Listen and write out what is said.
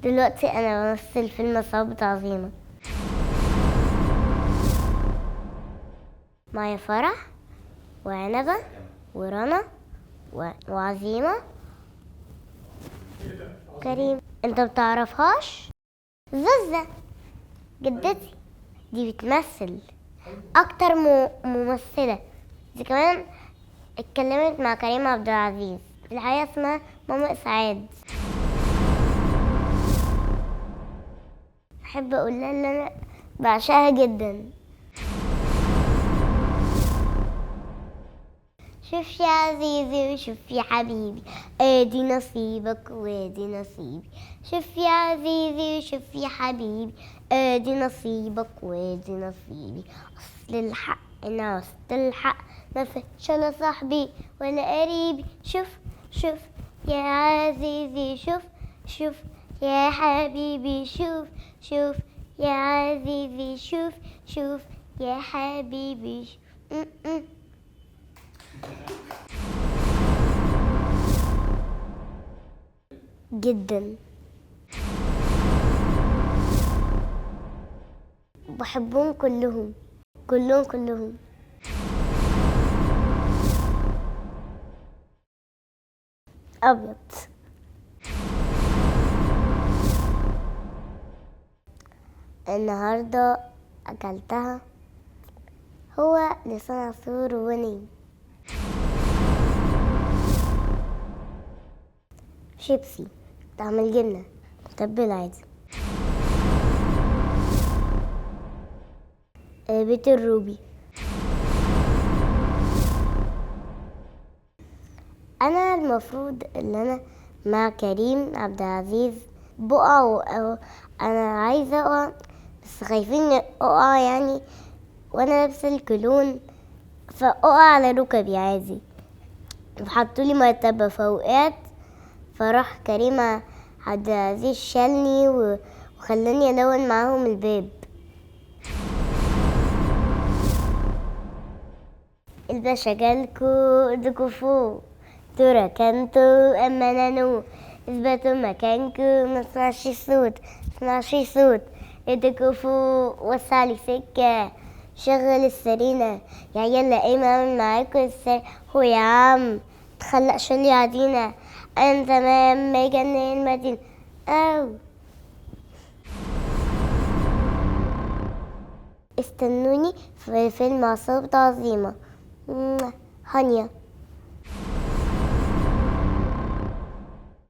دلوقتي أنا بمثل فيلم عصابة عظيمة. معايا فرح وعنبة ورنا وعزيمة كريم. انت بتعرفهاش؟ زوزة جدتي دي بتمثل اكتر ممثلة. دي كمان اتكلمت مع كريم عبد العزيز في الحقيقة، اسمها ماما اسعاد. احب اقول لها ان انا بعشقها جدا. شوف يا عزيزي وشوف يا حبيبي، ادي نصيبك وادي نصيبي. شوف يا عزيزي وشوف يا حبيبي، ادي نصيبك وادي نصيبي. اصل الحق انا وسط الحق، ما فيش الا صاحبي ولا قريبي. شوف شوف يا عزيزي، شوف شوف يا حبيبي، شوف شوف يا عزيزي، شوف شوف يا حبيبي. جدا بحبهم كلهم كلهم كلهم. ابيض. النهارده اكلتها هو لسان عصفور وني. شيبسي طعم الجبنه متبل عادي. بيت الروبي. انا المفروض ان انا مع كريم عبد العزيز بقع انا عايزه اقع بس خايفين اقع يعني، وانا لابسه الكلون فاقع على ركبي عادي، فحطولي مرتبه فوقعت، فراح كريم عبد العزيز شالني وخلاني الون معاهم الباب. الباشا جالكوا ايدكوا فوق، تركنتوا اما نانو، اثبتوا مكانكوا مسمعش صوت مسمعش صوت. ايدكوا فوق وسعلي سكة، شغل السرينة يا عيال قايمة اعمل معاكوا السر. هو يا عم تخلق شلي عدينا، انا تمام ما يجنن المدينة. او استنوني في فيلم عصابة عظيمة. هانيا.